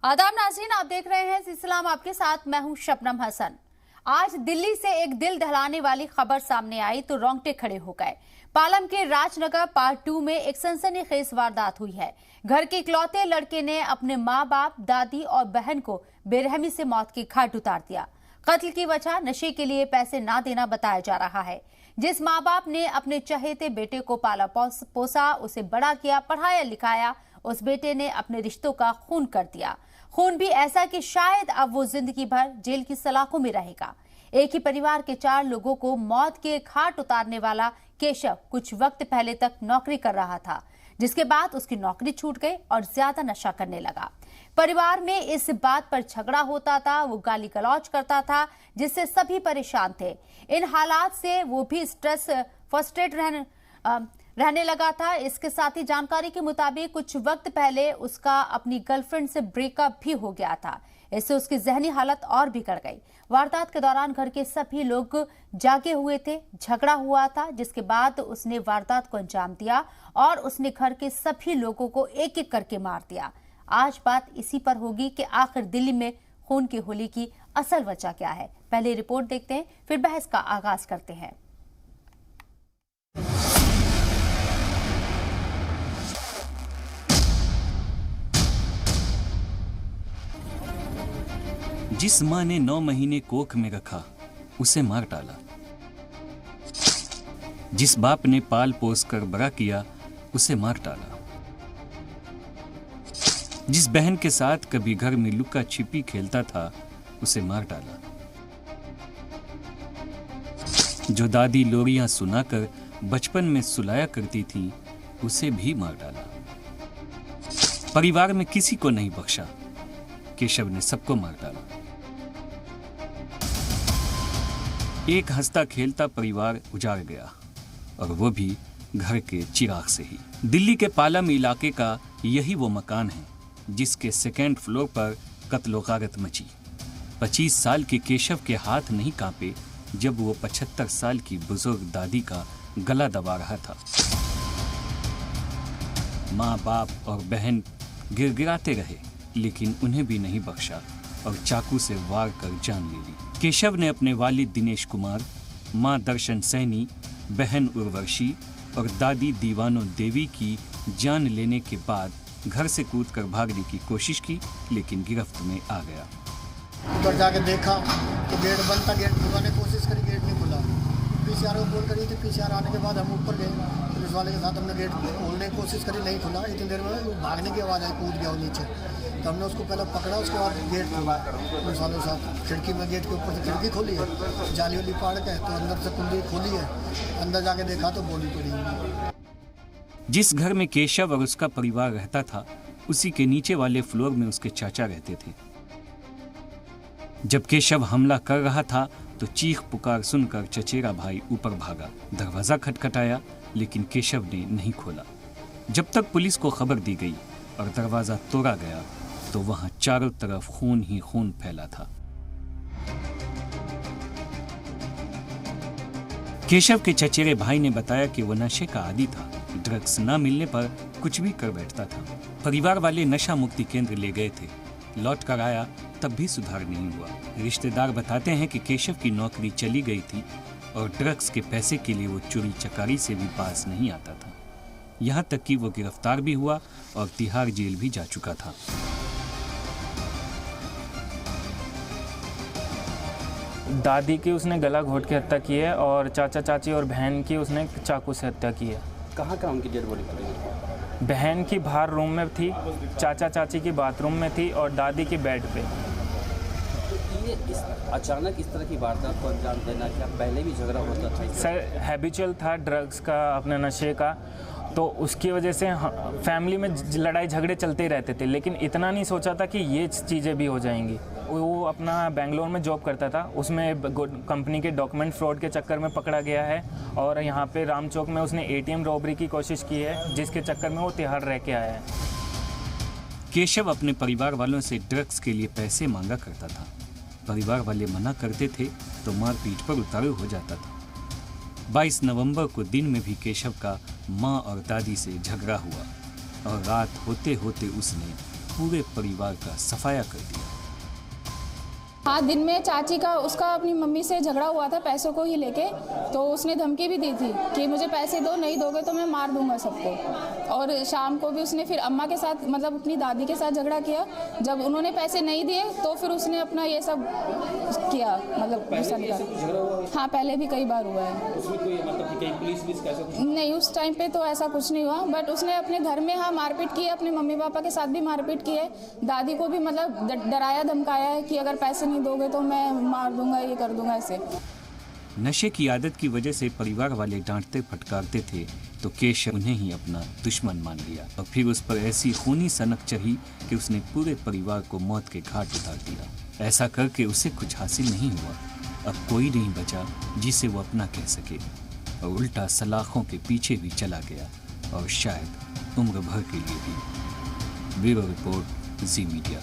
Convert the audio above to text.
आदाब नाज़रीन, आप देख रहे हैं इस्लाम आपके साथ। मैं हूं शबनम हसन। आज दिल्ली से एक दिल दहलाने वाली खबर सामने आई तो रोंगटे खड़े हो गए। पालम के राजनगर पार्ट 2 में एक सनसनीखेज वारदात हुई है। घर के इकलौते लड़के ने अपने माँ बाप, दादी और बहन को बेरहमी से मौत की घाट उतार दिया। कत्ल की वजह नशे के लिए पैसे ना देना बताया जा रहा है। जिस माँ बाप ने अपने चहेते बेटे को पाला पोसा, उसे बड़ा किया, पढ़ाया लिखाया, उस बेटे ने अपने रिश्तों का खून कर दिया। खून भी ऐसा कि शायद अब वो जिंदगी भर जेल की सलाखों में रहेगा। एक ही परिवार के 4 लोगों को मौत के घाट उतारने वाला केशव कुछ वक्त पहले तक नौकरी कर रहा था, जिसके बाद उसकी नौकरी छूट गई और ज्यादा नशा करने लगा। परिवार में इस बात पर झगड़ा होता था, वो गाली गलौज करता था, जिससे सभी परेशान थे। इन हालात से वो भी स्ट्रेस फ्रस्ट्रेट रहने लगा था। इसके साथ ही जानकारी के मुताबिक कुछ वक्त पहले उसका अपनी गर्लफ्रेंड से ब्रेकअप भी हो गया था। इससे उसकी जहनी हालत और बिगड़ गई। वारदात के दौरान घर के सभी लोग जागे हुए थे। झगड़ा हुआ था, जिसके बाद उसने वारदात को अंजाम दिया और उसने घर के सभी लोगों को एक एक करके मार दिया। आज बात इसी पर होगी कि आखिर दिल्ली में खून की होली की असल वजह क्या है। पहले रिपोर्ट देखते हैं, फिर बहस का आगाज करते हैं। जिस मां ने 9 महीने कोख में रखा, उसे मार डाला। जिस बाप ने पाल पोस कर बड़ा किया, उसे मार डाला। जिस बहन के साथ कभी घर में लुका छिपी खेलता था, उसे मार डाला। जो दादी लोरियां सुनाकर बचपन में सुलाया करती थी, उसे भी मार डाला। परिवार में किसी को नहीं बख्शा। केशव ने सबको मार डाला। एक हंसता खेलता परिवार उजाड़ गया, और वो भी घर के चिराग से ही। दिल्ली के पालम इलाके का यही वो मकान है जिसके 2nd फ्लोर पर कत्लो गारत मची। 25 साल के केशव के हाथ नहीं कांपे जब वो 75 साल की बुजुर्ग दादी का गला दबा रहा था। माँ बाप और बहन गिड़गिड़ाते रहे, लेकिन उन्हें भी नहीं बख्शा और चाकू से वार कर जान ले ली। केशव ने अपने वालिद दिनेश कुमार, मां दर्शन सैनी, बहन उर्वशी और दादी दीवानो देवी की जान लेने के बाद घर से कूदकर भागने की कोशिश की, लेकिन गिरफ्त में आ गया। ऊपर जाके देखा तो गेट बंद था। गेट खुलवाने की कोशिश करी, गेट नहीं खुला। पीसीआर को कॉल करी थी। पीसीआर आने के बाद हम ऊपर गए, पुलिस वाले के साथ हमने गेट खोलने की कोशिश करी, नहीं खुला। इतनी देर में वो भागने की आवाज़ आई, कूद गया वो नीचे। तो हमने उसको पहले पकड़ा, उसके बाद गेट खुला पुलिस वालों के साथ। खिड़की में गेट के ऊपर से खिड़की खोली है, जाली वाली फाड़ के, तो अंदर से कुंडी खोली है। अंदर जाके देखा तो बॉडी पड़ी है। जिस घर में केशव और उसका परिवार रहता था, उसी के नीचे वाले फ्लोर में उसके चाचा रहते थे। जब केशव हमला कर रहा था तो चीख पुकार सुनकर चचेरा भाई ऊपर भागा। दरवाजा खटखटाया, लेकिन केशव ने नहीं खोला। जब तक पुलिस को खबर दी गई और दरवाजा तोड़ा गया तो वहां चारों तरफ खून ही खून फैला था। केशव के चचेरे भाई ने बताया कि वो नशे का आदी था। ड्रग्स न मिलने पर कुछ भी कर बैठता था। परिवार वाले नशा मुक्ति केंद्र ले गए थे। लौट कर आया तब भी सुधार नहीं हुआ। रिश्तेदार बताते हैं कि केशव की नौकरी चली गई थी और ड्रग्स के पैसे के लिए वो चोरी चकारी से भी पास नहीं आता था। यहाँ तक कि वो गिरफ्तार भी हुआ और तिहाड़ जेल भी जा चुका था। दादी की उसने गला घोट के हत्या की है और चाचा चाची और बहन की उसने चाकू से हत्या की है। कहाँ उनकी डेड बॉडी पड़ी है? बहन की बाहर रूम में थी, चाचा चाची की बाथरूम में थी और दादी की बेड पे। तो ये अचानक इस तरह की वारदात को अंजाम देना, क्या पहले भी झगड़ा होता था? सर, हैबिचुअल था ड्रग्स का, अपने नशे का, तो उसकी वजह से फैमिली में लड़ाई झगड़े चलते ही रहते थे। लेकिन इतना नहीं सोचा था कि ये चीज़ें भी हो जाएंगी। वो अपना बेंगलोर में जॉब करता था, उसमें कंपनी के डॉक्यूमेंट फ्रॉड के चक्कर में पकड़ा गया है और यहाँ पे राम चौक में उसने ATM रॉबरी की कोशिश की है, जिसके चक्कर में वो तिहाड़ रह के आया है। केशव अपने परिवार वालों से ड्रग्स के लिए पैसे मांगा करता था। परिवार वाले मना करते थे तो मारपीट पर उतारू हो जाता था। 22 नवंबर को दिन में भी केशव का मां और दादी से झगड़ा हुआ और रात होते होते उसने पूरे परिवार का सफाया कर दिया। हाँ, दिन में चाची का उसका अपनी मम्मी से झगड़ा हुआ था पैसों को ही लेके, तो उसने धमकी भी दी थी कि मुझे पैसे दो, नहीं दोगे तो मैं मार दूंगा सबको। और शाम को भी उसने फिर अम्मा के साथ मतलब अपनी दादी के साथ झगड़ा किया। जब उन्होंने पैसे नहीं दिए तो फिर उसने अपना ये सब किया, मतलब गुस्सा निकाला। हाँ, पहले भी कई बार हुआ है। उसमें कोई मतलब कि कहीं पुलिस कैसा कुछ? नहीं, उस टाइम पे तो ऐसा कुछ नहीं हुआ, बट उसने अपने घर में हाँ मारपीट की है, अपने मम्मी पापा के साथ भी मारपीट की है। दादी को भी मतलब डराया धमकाया है कि अगर पैसे नहीं दोगे तो मैं मार दूंगा, ये कर दूंगा ऐसे। नशे की आदत की वजह से परिवार वाले डांटते फटकारते थे तो केशव उन्हें ही अपना दुश्मन मान लिया और फिर उस पर ऐसी खूनी सनक चढ़ी कि उसने पूरे परिवार को मौत के घाट उतार दिया। ऐसा करके उसे कुछ हासिल नहीं हुआ। अब कोई नहीं बचा जिसे वो अपना कह सके और उल्टा सलाखों के पीछे भी चला गया और शायद उम्र भर के लिए भी। ब्यूरो रिपोर्ट, जी मीडिया।